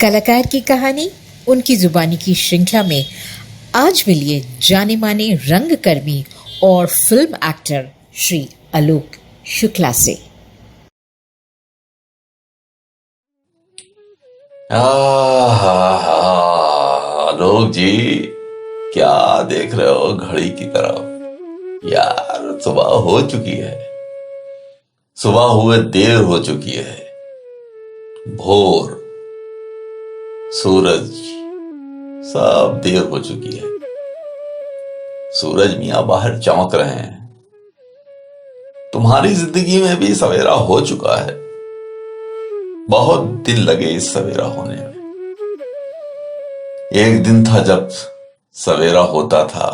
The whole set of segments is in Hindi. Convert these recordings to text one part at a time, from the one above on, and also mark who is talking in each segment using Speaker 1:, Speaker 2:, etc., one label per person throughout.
Speaker 1: कलाकार की कहानी, उनकी जुबानी की श्रृंखला में आज मिलिए जाने माने रंगकर्मी और फिल्म एक्टर श्री आलोक शुक्ला से।
Speaker 2: आलोक जी, क्या देख रहे हो घड़ी की तरफ? यार सुबह हो चुकी है, सुबह हुए देर हो चुकी है। भोर, सूरज सब देर हो चुकी है। सूरज मियां बाहर चमक रहे हैं। तुम्हारी जिंदगी में भी सवेरा हो चुका है। बहुत दिन लगे इस सवेरा होने में। एक दिन था जब सवेरा होता था,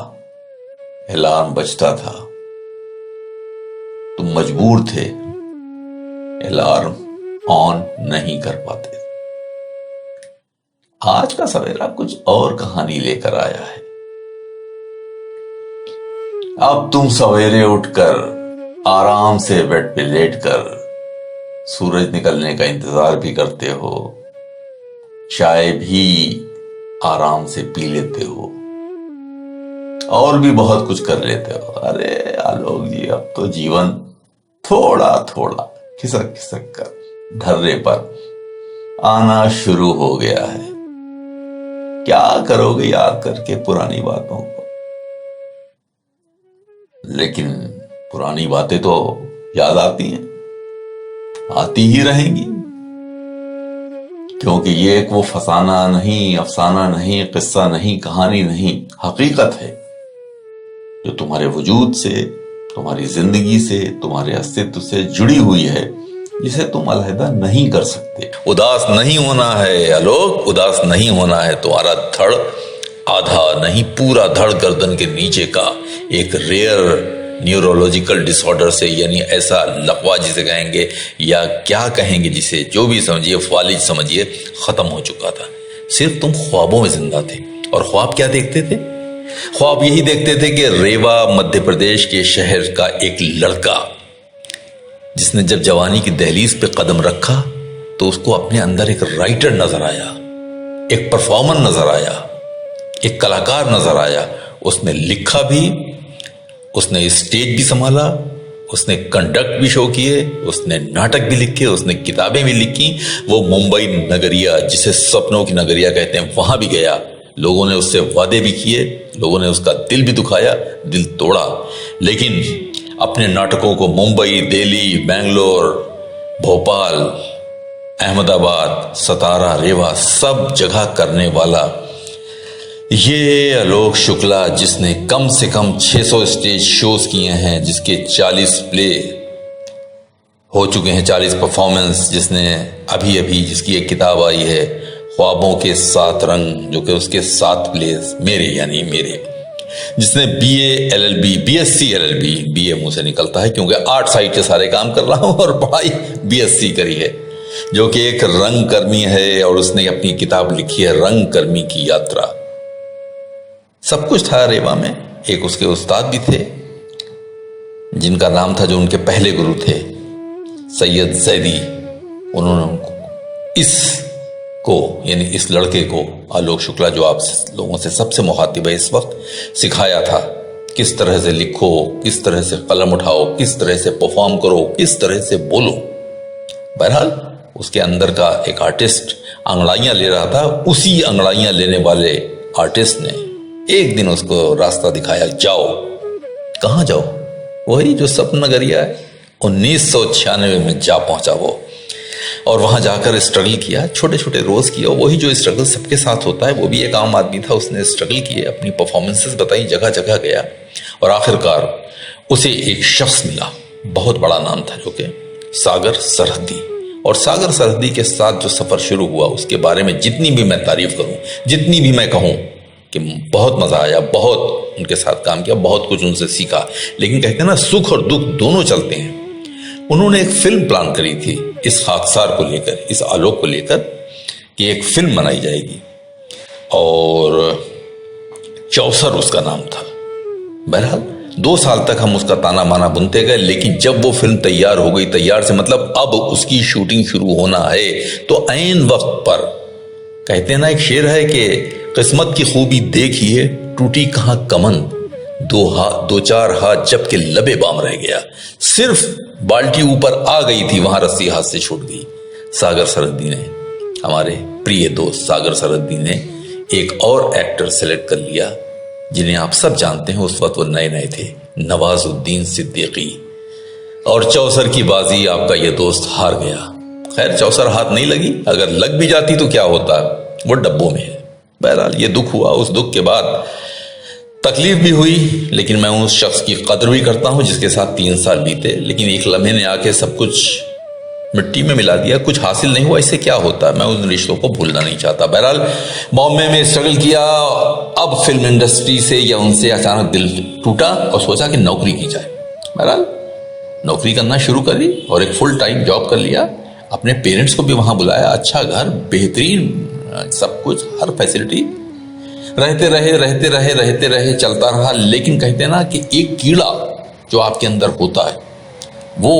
Speaker 2: अलार्म बजता था, तुम मजबूर थे अलार्म ऑन नहीं कर पाते। आज का सवेरा कुछ और कहानी लेकर आया है। अब तुम सवेरे उठकर आराम से बेड पे लेटकर सूरज निकलने का इंतजार भी करते हो, चाय भी आराम से पी लेते हो और भी बहुत कुछ कर लेते हो। अरे आलोक जी, अब तो जीवन थोड़ा थोड़ा खिसक खिसक कर ढर्रे पर आना शुरू हो गया है। क्या करोगे याद करके पुरानी बातों को? लेकिन पुरानी बातें तो याद आती हैं, आती ही रहेंगी, क्योंकि ये एक वो फसाना नहीं, अफसाना नहीं, किस्सा नहीं, कहानी नहीं, हकीकत है जो तुम्हारे वजूद से, तुम्हारी जिंदगी से, तुम्हारे अस्तित्व से जुड़ी हुई है, जिसे तुम अलहदा नहीं कर सकते। उदास नहीं होना है आलोक, उदास नहीं होना है। तुम्हारा धड़ आधा नहीं, पूरा धड़ गर्दन के नीचे का एक रेयर न्यूरोलॉजिकल डिसऑर्डर से, यानी ऐसा लकवा जिसे कहेंगे या क्या कहेंगे, जिसे जो भी समझिए, फालिज समझिए, खत्म हो चुका था। सिर्फ तुम ख्वाबों में जिंदा थे। और ख्वाब क्या देखते थे? ख्वाब यही देखते थे कि रेवा मध्य प्रदेश के शहर का एक लड़का, जिसने जब जवानी की दहलीज पे कदम रखा तो उसको अपने अंदर एक राइटर नजर आया, एक परफॉर्मर नजर आया, एक कलाकार नजर आया। उसने लिखा भी, उसने स्टेज भी संभाला, उसने कंडक्ट भी शो किए, उसने नाटक भी लिखे, उसने किताबें भी लिखी। वो मुंबई नगरिया, जिसे सपनों की नगरिया कहते हैं, वहां भी गया। लोगों ने उससे वादे भी किए, लोगों ने उसका दिल भी दुखाया, दिल तोड़ा। लेकिन अपने नाटकों को मुंबई, दिल्ली, बेंगलोर, भोपाल, अहमदाबाद, सतारा, रेवा, सब जगह करने वाला ये आलोक शुक्ला, जिसने कम से कम 600 स्टेज शोज किए हैं, जिसके 40 प्ले हो चुके हैं, 40 परफॉर्मेंस, जिसने अभी अभी, जिसकी एक किताब आई है ख्वाबों के 7 रंग, जो कि उसके 7 प्लेस मेरे, यानी मेरे, जिसने BA LLB, BSc LLB, BA मुंह से निकलता है क्योंकि 8 साइड के सारे काम कर रहा हूं, और पढ़ाई BSc करी है, जो कि एक रंग कर्मी है। और उसने अपनी किताब लिखी है रंग कर्मी की यात्रा। सब कुछ था रेवा में। एक उसके उस्ताद भी थे, जिनका नाम था, जो उनके पहले गुरु थे, सैयद जैदी। उन्होंने इसको, यानी इस लड़के को, आलोक शुक्ला जो आप लोगों से सबसे मुखातिब है इस वक्त, सिखाया था किस तरह से लिखो, किस तरह से कलम उठाओ, किस तरह से परफॉर्म करो, किस तरह से बोलो। बहरहाल उसके अंदर का एक आर्टिस्ट अंगड़ाइयां ले रहा था। उसी अंगड़ाइयां लेने वाले आर्टिस्ट ने एक दिन उसको रास्ता दिखाया, जाओ। कहां जाओ? वही जो सपन नगरिया है। 1996 में जा पहुंचा वो, और वहां जाकर स्ट्रगल किया, छोटे छोटे रोज किया। वही जो स्ट्रगल सबके साथ होता है, वो भी एक आम आदमी था। उसने स्ट्रगल किए, अपनी परफॉर्मेंसेस बताई, जगह जगह गया, और आखिरकार उसे एक शख्स मिला, बहुत बड़ा नाम था, जो कि सागर सरहदी। और सागर सरहदी के साथ जो सफर शुरू हुआ, उसके बारे में जितनी भी मैं तारीफ करूं, जितनी भी मैं कहूं कि बहुत मजा आया, बहुत उनके साथ काम किया, बहुत कुछ उनसे सीखा। लेकिन कहते हैं ना, सुख और दुख दोनों चलते हैं। उन्होंने एक फिल्म प्लान करी थी इस खाकसार को लेकर, इस आलोक को लेकर, कि एक फिल्म बनाई जाएगी, और चौसर उसका नाम था। बहरहाल 2 साल तक हम उसका ताना माना बुनते गए, लेकिन जब वो फिल्म तैयार हो गई, तैयार से मतलब अब उसकी शूटिंग शुरू होना है, तो ऐन वक्त पर कहते ना एक शेर है कि किस्मत की खूबी देखिए टूटी कहां कमन, दो चार हाथ जबकि लबे बाम रह गया। सिर्फ बाल्टी ऊपर आ गई थी, वहां रस्सी हाथ से छूट गई। सागर सरहदी ने, हमारे प्रिय दोस्त सागर सरहदी ने एक और एक्टर सेलेक्ट कर लिया जिन्हें आप सब जानते हैं। उस वक्त वो नए नए थे, नवाजुद्दीन सिद्दीकी। और चौसर की बाजी आपका ये दोस्त हार गया। खैर चौसर हाथ नहीं लगी, अगर लग भी जाती तो क्या होता, वो डब्बों में है। बहरहाल ये दुख हुआ। उस दुख के बाद तकलीफ भी हुई, लेकिन मैं उस शख्स की कदर भी करता हूं जिसके साथ 3 साल बीते, लेकिन एक लम्हे ने आके सब कुछ मिट्टी में मिला दिया। कुछ हासिल नहीं हुआ, इससे क्या होता है, मैं उन रिश्तों को भूलना नहीं चाहता। बहरहाल बॉम्बे में स्ट्रगल किया, अब फिल्म इंडस्ट्री से या उनसे अचानक दिल टूटा और सोचा कि नौकरी की जाए। बहरहाल नौकरी करना शुरू करी और एक फुल टाइम जॉब कर लिया। अपने पेरेंट्स को भी वहां बुलाया, अच्छा घर, बेहतरीन सब कुछ, हर फैसिलिटी। रहते रहे चलता रहा। लेकिन कहते ना कि एक कीड़ा जो आपके अंदर होता है, वो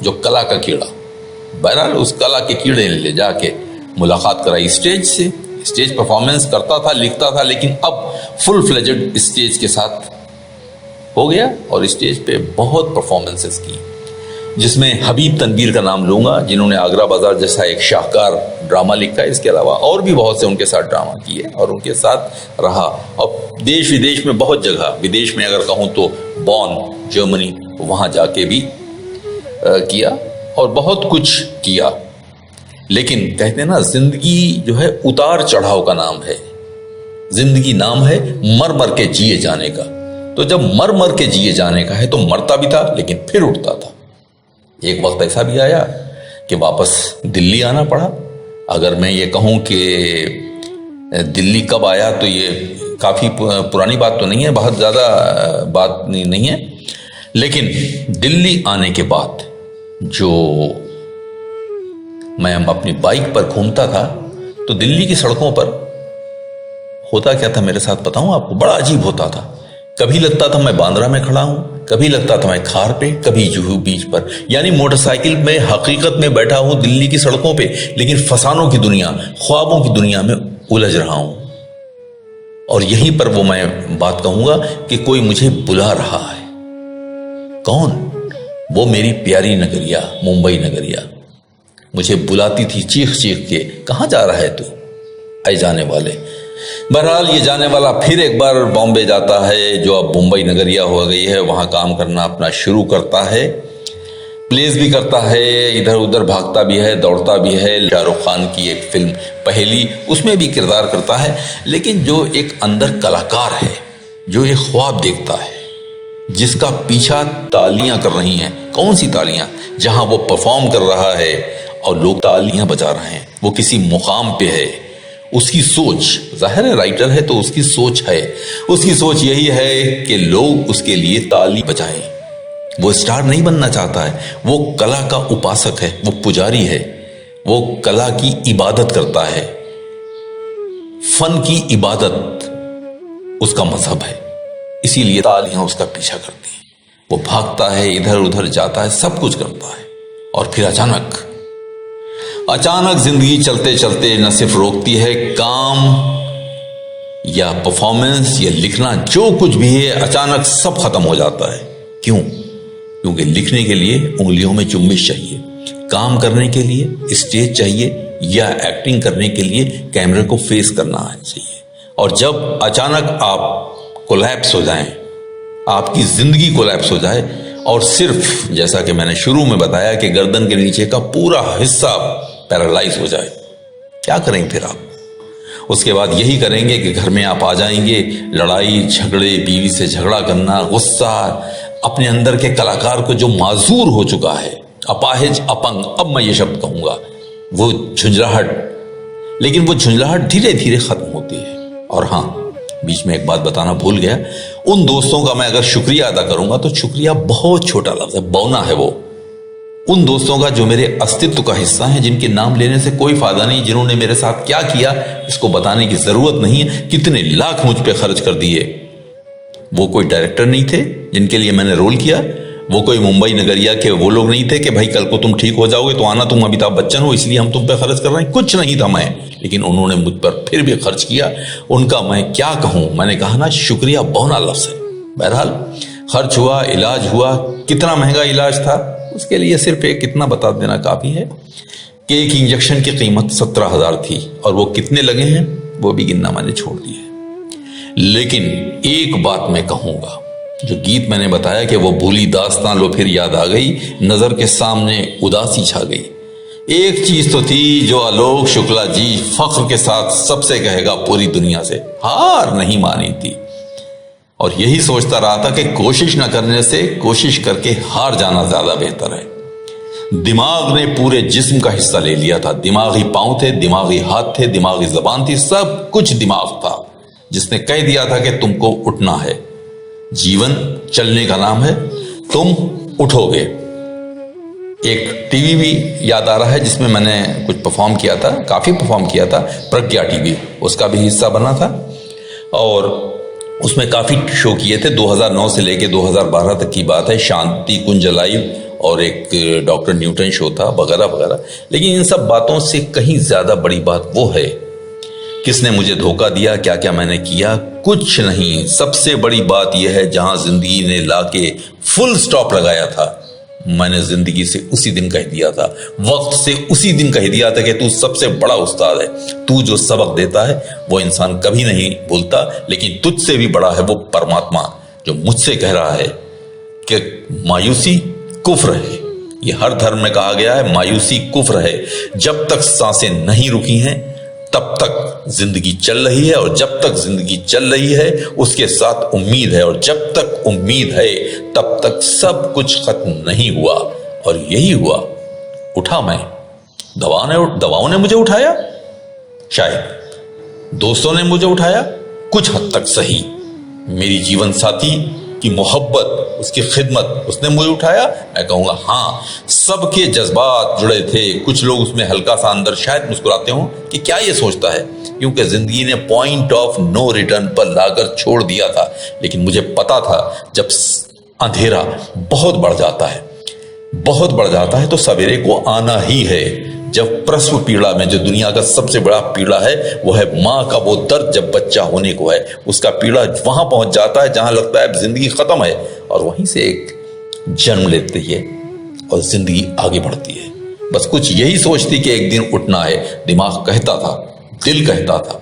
Speaker 2: जो कला का कीड़ा, बहरहाल उस कला के कीड़े ने ले जाके मुलाकात कराई स्टेज से। स्टेज परफॉर्मेंस करता था, लिखता था, लेकिन अब फुल फ्लेजेड स्टेज के साथ हो गया और स्टेज पे बहुत परफॉर्मेंसेस की, जिसमें हबीब तनवीर का नाम लूंगा, जिन्होंने आगरा बाजार जैसा एक शाहकार ड्रामा लिखा है। इसके अलावा और भी बहुत से उनके साथ ड्रामा किए और उनके साथ रहा। और देश विदेश में बहुत जगह, विदेश में अगर कहूं तो बॉन जर्मनी, वहां जाके भी किया और बहुत कुछ किया। लेकिन कहते हैं ना जिंदगी जो है उतार चढ़ाव का नाम है, जिंदगी नाम है मर मर के जिए जाने का। तो जब मर मर के जिए जाने का है तो मरता भी था लेकिन फिर उठता था। एक वक्त ऐसा भी आया कि वापस दिल्ली आना पड़ा। अगर मैं ये कहूं कि दिल्ली कब आया तो ये काफी पुरानी बात तो नहीं है, बहुत ज्यादा बात नहीं है। लेकिन दिल्ली आने के बाद जो मैं अपनी बाइक पर घूमता था तो दिल्ली की सड़कों पर होता क्या था मेरे साथ बताऊं आपको, बड़ा अजीब होता था। कभी लगता था मैं बांद्रा में खड़ा हूं, कभी लगता था मैं खार पे, कभी जुहू बीच पर। यानी मोटरसाइकिल में हकीकत में बैठा हूं दिल्ली की सड़कों पे, लेकिन फसानों की दुनिया, ख्वाबों की दुनिया में उलझ रहा हूं। और यहीं पर वो मैं बात कहूंगा कि कोई मुझे बुला रहा है। कौन? वो मेरी प्यारी नगरिया, मुंबई नगरिया मुझे बुलाती थी चीख चीख के, कहां जा रहा है तू ऐ जाने वाले। बहरहाल ये जाने वाला फिर एक बार बॉम्बे जाता है, जो अब मुंबई नगरिया हो गई है, वहां काम करना अपना शुरू करता है, प्लेस भी करता है, इधर उधर भागता भी है, दौड़ता भी है। शाहरुख खान की एक फिल्म पहेली, उसमें भी किरदार करता है। लेकिन जो एक अंदर कलाकार है, जो एक ख्वाब देखता है, जिसका पीछा तालियां कर रही हैं, कौन सी तालियां? जहां वो परफॉर्म कर रहा है और लोग तालियां बजा रहे हैं, वो किसी मुकाम पे है। उसकी सोच, जाहिर है राइटर है तो उसकी सोच है, उसकी सोच यही है कि लोग उसके लिए ताली बजाएं। वो स्टार नहीं बनना चाहता है, वो कला का उपासक है, वो पुजारी है, वो कला की इबादत करता है। फन की इबादत उसका मजहब है, इसीलिए तालियां उसका पीछा करती हैं। वो भागता है, इधर उधर जाता है, सब कुछ करता है। और फिर अचानक जिंदगी चलते चलते न सिर्फ रोकती है, काम या परफॉर्मेंस या लिखना जो कुछ भी है, अचानक सब खत्म हो जाता है। क्यों? क्योंकि लिखने के लिए उंगलियों में जुम्बिश चाहिए, काम करने के लिए स्टेज चाहिए, या एक्टिंग करने के लिए कैमरे को फेस करना चाहिए। और जब अचानक आप कोलैप्स हो जाएं, आपकी जिंदगी कोलैप्स हो जाए और सिर्फ जैसा कि मैंने शुरू में बताया कि गर्दन के नीचे का पूरा हिस्सा पैरालाइज हो जाए, क्या करेंगे फिर आप? उसके बाद यही करेंगे कि घर में आप आ जाएंगे, लड़ाई झगड़े, बीवी से झगड़ा करना, गुस्सा, अपने अंदर के कलाकार को जो माजूर हो चुका है, अपाहिज, अपंग, अब मैं ये शब्द कहूंगा, वो झुंझलाहट। लेकिन वो झुंझलाहट धीरे धीरे खत्म होती है। और हाँ, बीच में एक बात बताना भूल गया, उन दोस्तों का मैं अगर शुक्रिया अदा करूंगा तो शुक्रिया बहुत छोटा लफ्ज है, बौना है वो। उन दोस्तों का जो मेरे अस्तित्व का हिस्सा है, जिनके नाम लेने से कोई फायदा नहीं, जिन्होंने मेरे साथ क्या किया इसको बताने की जरूरत नहीं है, कितने लाख मुझ पे खर्च कर दिए। वो कोई डायरेक्टर नहीं थे जिनके लिए मैंने रोल किया, वो कोई मुंबई नगरिया के वो लोग नहीं थे कि भाई कल को तुम ठीक हो जाओगे तो आना, तुम अमिताभ बच्चन हो इसलिए हम तुम पे खर्च कर रहे हैं, कुछ नहीं था मैं। लेकिन उन्होंने मुझ पर फिर भी खर्च किया। उनका मैं क्या कहूं, मैंने कहा ना शुक्रिया बहुना लफ्ज़ है। बहरहाल खर्च हुआ, इलाज हुआ। कितना महंगा इलाज था उसके लिए सिर्फ एक इतना बता देना काफ़ी है कि एक इंजेक्शन की कीमत 17,000 थी, और वो कितने लगे हैं वो भी गिनना मैंने छोड़ दिया है। लेकिन एक बात मैं कहूँगा, जो गीत मैंने बताया कि वो भूली दास्तां लो फिर याद आ गई, नज़र के सामने उदासी छा गई। एक चीज तो थी जो आलोक शुक्ला जी फख्र के साथ सबसे कहेगा पूरी दुनिया से, हार नहीं मानी थी। और यही सोचता रहा था कि कोशिश न करने से कोशिश करके हार जाना ज्यादा बेहतर है। दिमाग ने पूरे जिस्म का हिस्सा ले लिया था। दिमागी पांव थे, दिमागी हाथ थे, दिमागी जबान थी, सब कुछ दिमाग था जिसने कह दिया था कि तुमको उठना है। जीवन चलने का नाम है, तुम उठोगे। एक टीवी भी याद आ रहा है जिसमें मैंने कुछ परफॉर्म किया था, काफी परफॉर्म किया था, प्रज्ञा टीवी, उसका भी हिस्सा बना था। और उसमें काफी शो किए थे। 2009 से लेके 2012 तक की बात है। शांति कुंज लाइव और एक डॉक्टर न्यूटन शो था, वगैरह वगैरह। लेकिन इन सब बातों से कहीं ज्यादा बड़ी बात वो है, किसने मुझे धोखा दिया, क्या क्या मैंने किया, कुछ नहीं। सबसे बड़ी बात यह है, जहां जिंदगी ने लाके फुल स्टॉप लगाया था, मैंने जिंदगी से उसी दिन कह दिया था, वक्त से उसी दिन कह दिया था कि तू सबसे बड़ा उस्ताद है। तू जो सबक देता है वो इंसान कभी नहीं भूलता, लेकिन तुझसे भी बड़ा है वो परमात्मा जो मुझसे कह रहा है कि मायूसी कुफ्र है। ये हर धर्म में कहा गया है, मायूसी कुफ्र है। जब तक सांसें नहीं रुकी हैं तब तक जिंदगी चल रही है, और जब तक जिंदगी चल रही है उसके साथ उम्मीद है, और जब तक उम्मीद है तब तक सब कुछ खत्म नहीं हुआ। और यही हुआ, उठा मैं। दवाओं ने मुझे उठाया, शायद दोस्तों ने मुझे उठाया, कुछ हद तक सही। मेरी जीवन साथी की मोहब्बत, उसकी खिदमत, उसने मुझे उठाया। मैं कहूंगा हाँ, सबके जज्बात जुड़े थे। कुछ लोग उसमें हल्का सा अंदर शायद मुस्कुराते हों कि क्या ये सोचता है, क्योंकि जिंदगी ने पॉइंट ऑफ नो रिटर्न पर लाकर छोड़ दिया था। लेकिन मुझे पता था जब अंधेरा बहुत बढ़ जाता है तो सवेरे को आना ही है। जब प्रसव पीड़ा में, जो दुनिया का सबसे बड़ा पीड़ा है वो है माँ का वो दर्द जब बच्चा होने को है, उसका पीड़ा वहां पहुंच जाता है जहां लगता है जिंदगी खत्म है, और वहीं से एक जन्म लेती है और जिंदगी आगे बढ़ती है। बस कुछ यही सोचती कि एक दिन उठना है। दिमाग कहता था, दिल कहता था,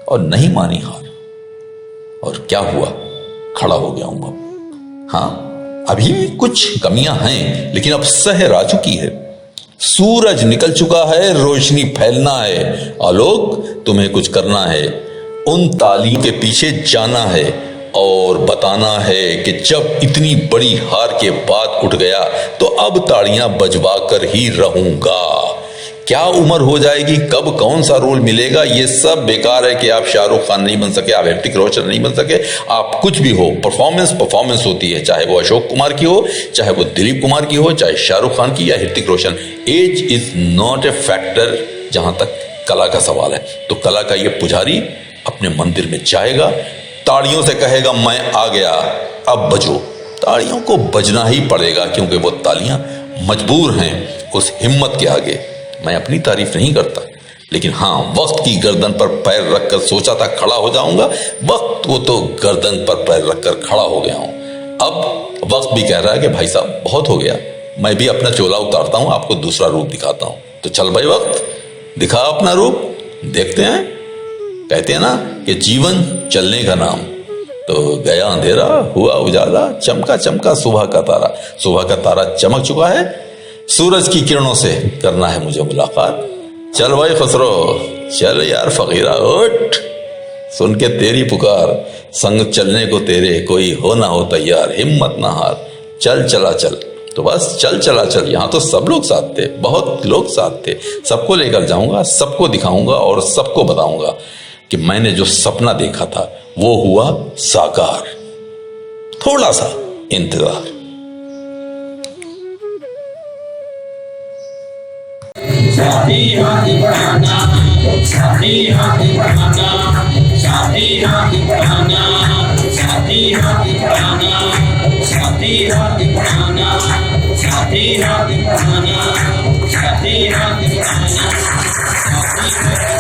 Speaker 2: और नहीं मानी हार। और क्या हुआ, खड़ा हो गया हूं अब। हाँ, अभी भी कुछ कमियां हैं, लेकिन अब सहर आ चुकी है। सूरज निकल चुका है, रोशनी फैलना है। आलोक, तुम्हें कुछ करना है, उन तालियों के पीछे जाना है और बताना है कि जब इतनी बड़ी हार के बाद उठ गया तो अब ताड़ियां बजवा कर ही रहूंगा। क्या उम्र हो जाएगी, कब कौन सा रोल मिलेगा, ये सब बेकार है। कि आप शाहरुख खान नहीं बन सके, आप ऋतिक रोशन नहीं बन सके, आप कुछ भी हो, परफॉर्मेंस होती है। चाहे वो अशोक कुमार की हो, चाहे वो दिलीप कुमार की हो, चाहे शाहरुख खान की या Hrithik Roshan. Age is not a factor जहां तक कला का सवाल है। तो कला का ये पुजारी अपने मंदिर में जाएगा, ताड़ियों से कहेगा मैं आ गया, अब बजो। ताड़ियों को बजना ही पड़ेगा, क्योंकि वो तालियां मजबूर हैं उस हिम्मत के आगे। मैं अपनी तारीफ नहीं करता, लेकिन हाँ, वक्त की गर्दन पर पैर रखकर सोचा था खड़ा हो जाऊंगा। वक्त को तो गर्दन पर पैर रखकर खड़ा हो गया हूं। अब वक्त भी कह रहा है कि भाई साहब बहुत हो गया, मैं भी अपना चोला उतारता हूं, आपको दूसरा रूप दिखाता हूं। तो चल भाई वक्त, दिखा अपना रूप, देखते हैं। कहते हैं ना कि जीवन चलने का नाम। तो गया अंधेरा, हुआ उजाला, चमका चमका सुबह का तारा। सुबह का तारा चमक चुका है, सूरज की किरणों से करना है मुझे मुलाकात। चल भाई खसरो, चल यार फकीरा, उठ, सुन के तेरी पुकार, संग चलने को तेरे कोई हो ना हो तैयार, हिम्मत ना हार, चल चला चल। तो बस चल चला चल। यहाँ तो सब लोग साथ थे, बहुत लोग साथ थे। सबको लेकर जाऊंगा, सबको दिखाऊंगा और सबको बताऊंगा कि मैंने जो सपना देखा था वो हुआ साकार। थोड़ा सा इंतजार।
Speaker 3: साथी हाथ बढ़ाना, साथी हाथ बढ़ाना, साथी हाथ बढ़ाना, साथी हाथ बढ़ाना, साथी साथी हाथ बढ़ाना, साथी हाथ बढ़ाना, साथी हाथ बढ़ाना, साथी